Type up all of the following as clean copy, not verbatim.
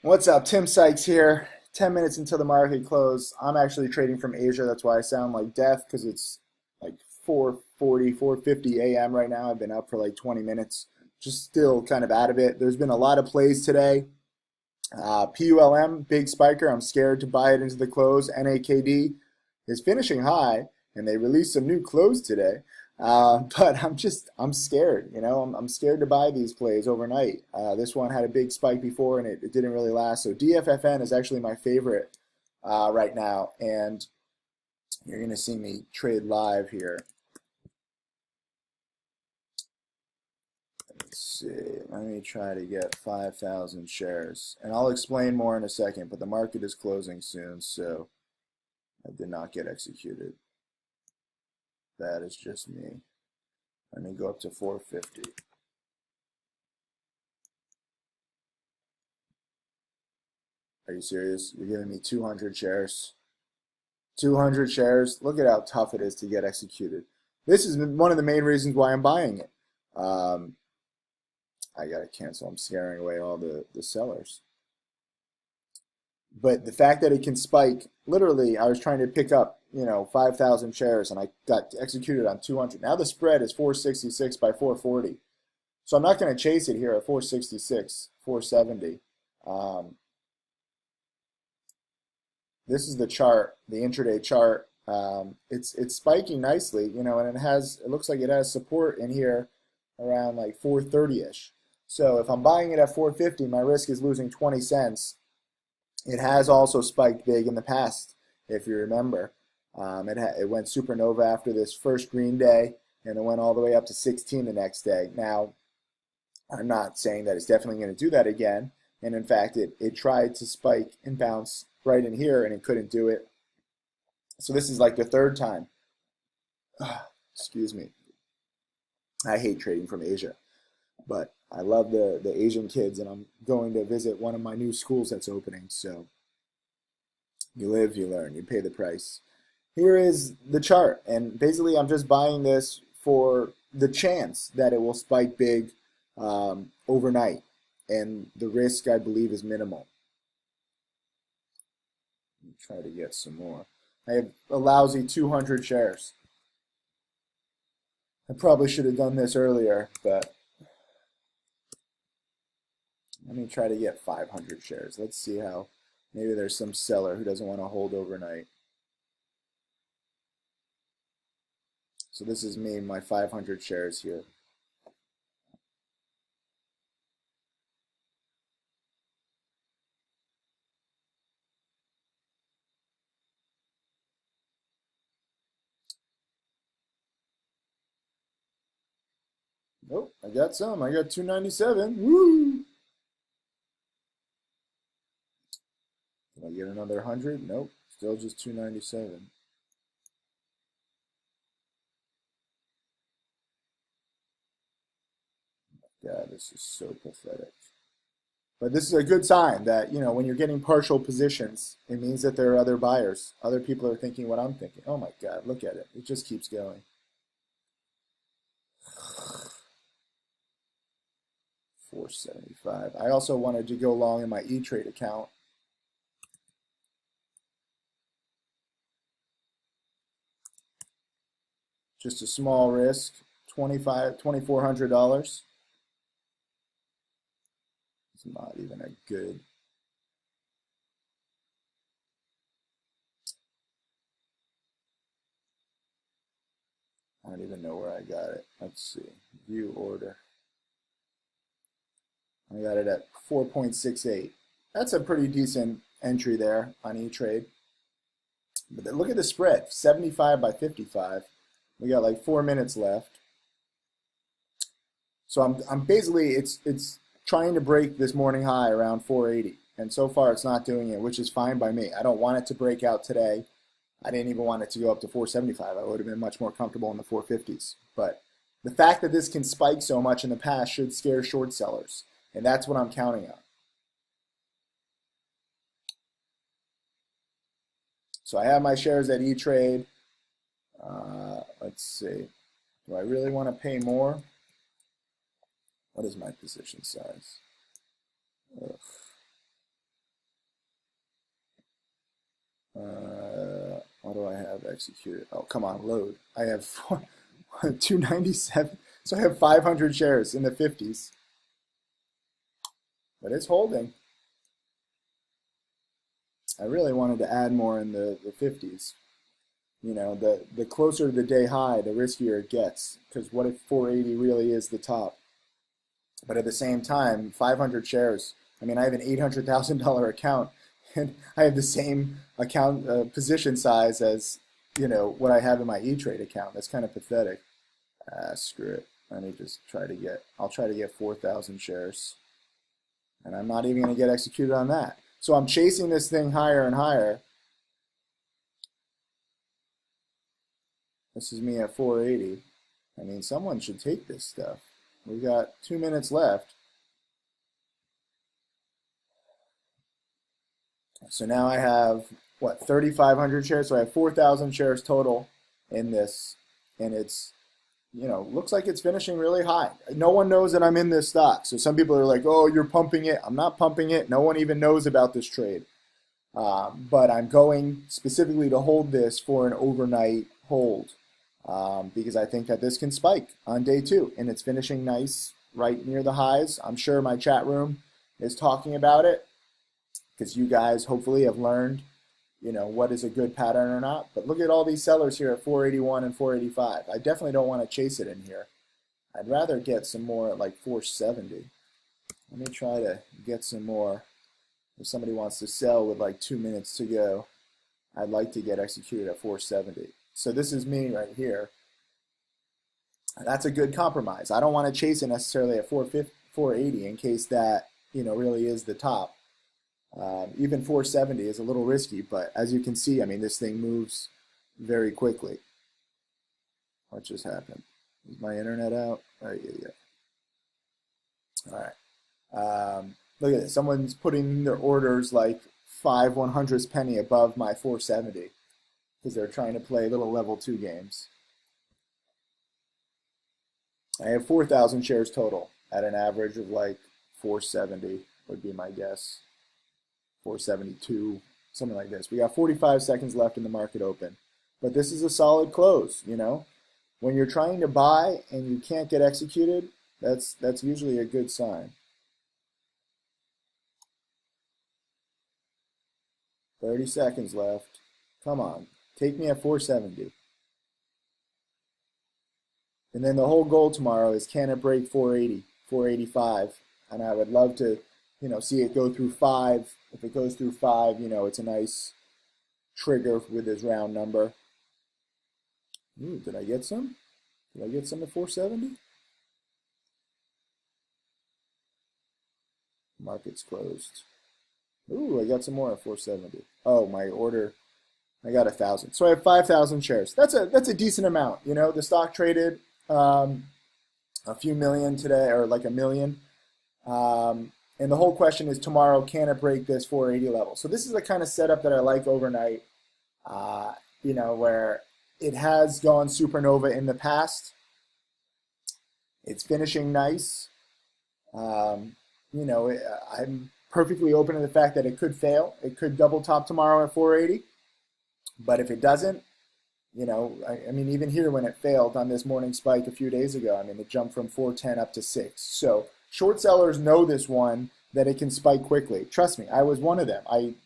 What's up? Tim Sykes here. 10 minutes until the market close. I'm actually trading from Asia. That's why I sound like death because it's like 4:40, 4:50 a.m. right now. I've been up for like 20 minutes. Just still kind of out of it. There's been a lot of plays today. PULM, big spiker. I'm scared to buy it into the close. NAKD is finishing high, and they released some new close today. But I'm scared. I'm scared to buy these plays overnight. This one had a big spike before, and it didn't really last. So DFFN is actually my favorite right now, and you're going to see me trade live here. Let's see. Let me try to get 5,000 shares. And I'll explain more in a second, but the market is closing soon, so I did not get executed. That is just me. Let me go up to 450. Are you serious? You're giving me 200 shares? 200 shares? Look at how tough it is to get executed. This is one of the main reasons why I'm buying it. I got to cancel. I'm scaring away all the sellers. But the fact that it can spike, literally, I was trying to pick up, 5,000 shares and I got executed on 200. Now the spread is 466 by 440. So I'm not going to chase it here at 466, 470. This is the chart, the intraday chart. It's spiking nicely, and it looks like it has support in here around like 430-ish. So if I'm buying it at 450, my risk is losing 20 cents. It has also spiked big in the past, if you remember. It went supernova after this first green day, and it went all the way up to 16 the next day. Now, I'm not saying that it's definitely going to do that again. And in fact, it tried to spike and bounce right in here, and it couldn't do it. So this is like the third time. Excuse me. I hate trading from Asia, but I love the Asian kids, and I'm going to visit one of my new schools that's opening. So you live, you learn, you pay the price. Here is the chart, and basically I'm just buying this for the chance that it will spike big overnight, and the risk I believe is minimal. Let me try to get some more. I have a lousy 200 shares. I probably should have done this earlier, but let me try to get 500 shares. Let's see how, maybe there's some seller who doesn't want to hold overnight. So this is me, my 500 shares here. Nope, I got some. I got 297. Woo! Did I get another 100? Nope, still just 297. God, this is so pathetic. But this is a good sign that, when you're getting partial positions, it means that there are other buyers. Other people are thinking what I'm thinking. Oh my God, look at it. It just keeps going. 475. I also wanted to go long in my E-Trade account. Just a small risk, $2,400. It's not even a good. I don't even know where I got it. Let's see. View order. I got it at 4.68. That's a pretty decent entry there on E-Trade. But look at the spread, 75 by 55. We got like 4 minutes left. So I'm basically it's trying to break this morning high around 480, and so far it's not doing it, which is fine by me. I don't want it to break out today. I didn't even want it to go up to 475. I would have been much more comfortable in the 450s. But the fact that this can spike so much in the past should scare short sellers, and that's what I'm counting on. So I have my shares at E-Trade. Let's see. Do I really want to pay more? What is my position size? Ugh. execute it. Oh, come on, load. I have 297. So I have 500 shares in the 50s. But it's holding. I really wanted to add more in the 50s. You know, the closer to the day high, the riskier it gets. Because what if 480 really is the top? But at the same time, 500 shares. I mean, I have an $800,000 account, and I have the same account position size as, you know, what I have in my E-Trade account. That's kind of pathetic. Screw it. Let me just I'll try to get 4,000 shares. And I'm not even going to get executed on that. So I'm chasing this thing higher and higher. This is me at 480. I mean, someone should take this stuff. We've got 2 minutes left. So now I have, what, 3,500 shares? So I have 4,000 shares total in this. And it's, you know, looks like it's finishing really high. No one knows that I'm in this stock. So some people are like, oh, you're pumping it. I'm not pumping it. No one even knows about this trade. But I'm going specifically to hold this for an overnight hold because I think that this can spike on day 2. And it's finishing nice right near the highs. I'm sure my chat room is talking about it because you guys hopefully have learned, you know, what is a good pattern or not. But look at all these sellers here at 481 and 485. I definitely don't want to chase it in here. I'd rather get some more at like 470. Let me try to get some more. If somebody wants to sell with like 2 minutes to go, I'd like to get executed at 470. So this is me right here. That's a good compromise. I don't want to chase it necessarily at 480 in case that, you know, really is the top. Even 470 is a little risky, but as you can see, I mean, this thing moves very quickly. What just happened? Is my internet out? Oh, yeah. All right. Look at this. Someone's putting their orders like 5/100ths penny above my 470 because they're trying to play little level 2 games. I have 4,000 shares total at an average of like 470 would be my guess. 472, something like this. We got 45 seconds left in the market open. But this is a solid close, you know. When you're trying to buy and you can't get executed, that's usually a good sign. 30 seconds left. Come on. Take me at 470. And then the whole goal tomorrow is can it break 480, 485? And I would love to, you know, see it go through 5. If it goes through 5, you know, it's a nice trigger with this round number. Ooh, did I get some? Did I get some at 470? Market's closed. Ooh, I got some more at 470. Oh, my order, I got 1,000. So I have 5,000 shares. That's a decent amount. You know, the stock traded a few million today, or like 1 million. And the whole question is tomorrow, can it break this 480 level? So this is the kind of setup that I like overnight, you know, where it has gone supernova in the past. It's finishing nice. You know, I'm perfectly open to the fact that it could fail. It could double top tomorrow at 480. But if it doesn't, you know, I mean, even here when it failed on this morning spike a few days ago, I mean, it jumped from 410 up to 6. So short sellers know this one, that it can spike quickly. Trust me, I was one of them.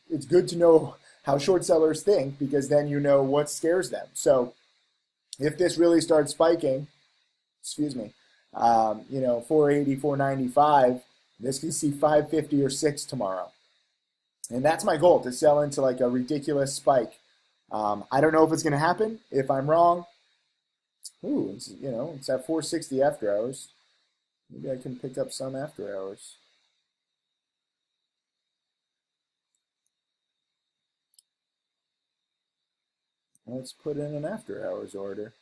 It's good to know how short sellers think because then you know what scares them. So if this really starts spiking, excuse me, you know, 480, 495, this can see 550 or 6 tomorrow. And that's my goal, to sell into like a ridiculous spike. I don't know if it's going to happen. If I'm wrong, ooh, it's, you know, it's at 460 after hours. Maybe I can pick up some after hours. Let's put in an after hours order.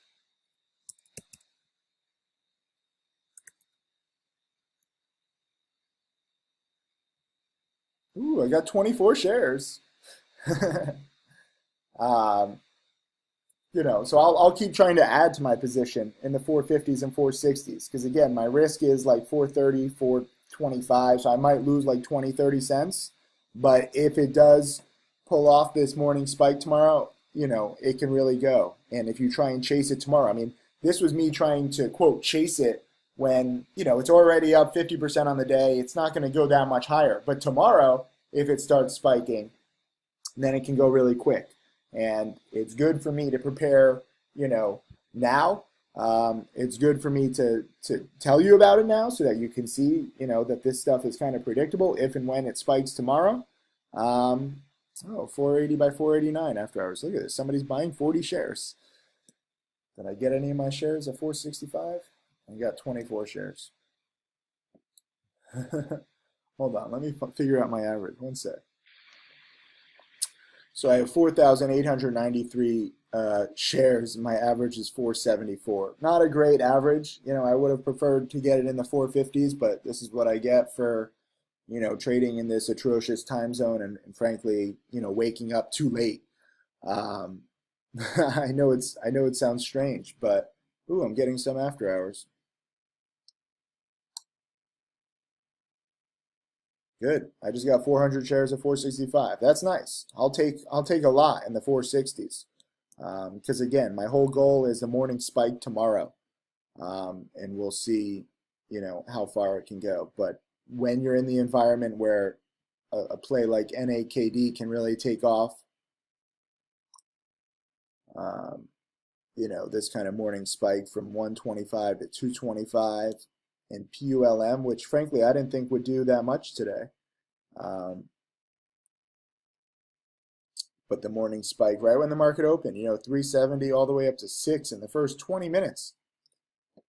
Ooh, I got 24 shares. You know, so I'll keep trying to add to my position in the 450s and 460s because again, my risk is like 430, 425, so I might lose like 20, 30 cents. But if it does pull off this morning spike tomorrow, it can really go. And if you try and chase it tomorrow, I mean, this was me trying to, quote, chase it when, it's already up 50% on the day. It's not going to go that much higher. But tomorrow, if it starts spiking, then it can go really quick. And it's good for me to prepare, now. It's good for me to tell you about it now so that you can see, that this stuff is kind of predictable if and when it spikes tomorrow. 480 by 489 after hours. Look at this. Somebody's buying 40 shares. Did I get any of my shares at 465? I got 24 shares. Hold on. Let me figure out my average. One sec. So I have 4,893 shares. My average is 474. Not a great average. I would have preferred to get it in the 450s, but this is what I get for, trading in this atrocious time zone and frankly, waking up too late. I know it sounds strange, but I'm getting some after hours. Good. I just got 400 shares at 465. That's nice. I'll take a lot in the 460s. Because again, my whole goal is the morning spike tomorrow. And we'll see, how far it can go. But when you're in the environment where a play like NAKD can really take off, this kind of morning spike from 125 to 225, and PULM, which frankly I didn't think would do that much today. But the morning spike right when the market opened, 370 all the way up to 6 in the first 20 minutes.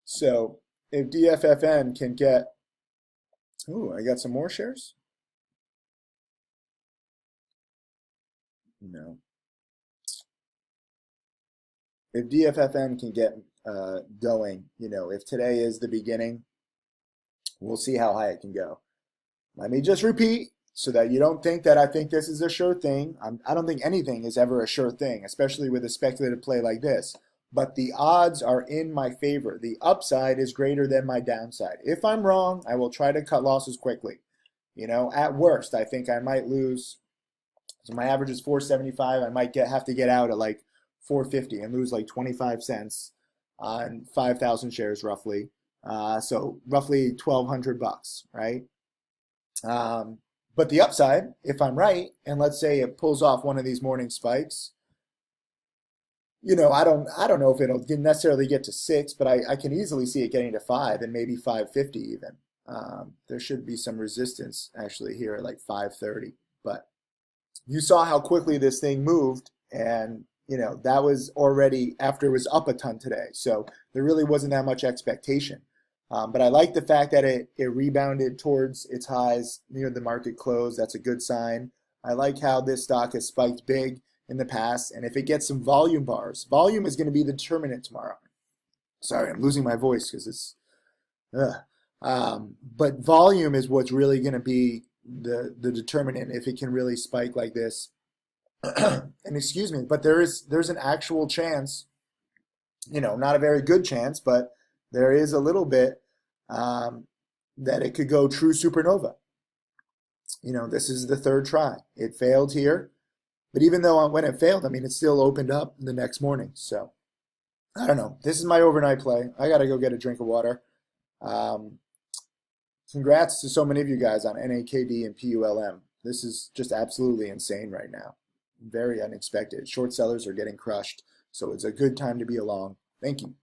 So if DFFN can get, I got some more shares? No. If DFFN can get going, if today is the beginning, we'll see how high it can go. Let me just repeat so that you don't think that I think this is a sure thing. I don't think anything is ever a sure thing, especially with a speculative play like this. But the odds are in my favor. The upside is greater than my downside. If I'm wrong, I will try to cut losses quickly. At worst, I think I might lose. So my average is 475. I might have to get out at like 450 and lose like 25 cents on 5,000 shares roughly. So roughly $1,200, right? But the upside, if I'm right, and let's say it pulls off one of these morning spikes, I don't know if it'll necessarily get to 6, but I can easily see it getting to 5 and maybe 550 even. There should be some resistance actually here at like 530. But you saw how quickly this thing moved, and that was already after it was up a ton today. So there really wasn't that much expectation. But I like the fact that it rebounded towards its highs near the market close. That's a good sign. I like how this stock has spiked big in the past. And if it gets some volume bars, volume is going to be the determinant tomorrow. Sorry, I'm losing my voice because it's... but volume is what's really going to be the determinant if it can really spike like this. And excuse me, but there's an actual chance, not a very good chance, but there is a little bit that it could go true supernova. This is the third try. It failed here, but even though when it failed, it still opened up the next morning. So I don't know. This is my overnight play. I got to go get a drink of water. Congrats to so many of you guys on NAKD and PULM. This is just absolutely insane right now. Very unexpected. Short sellers are getting crushed, so it's a good time to be along. Thank you.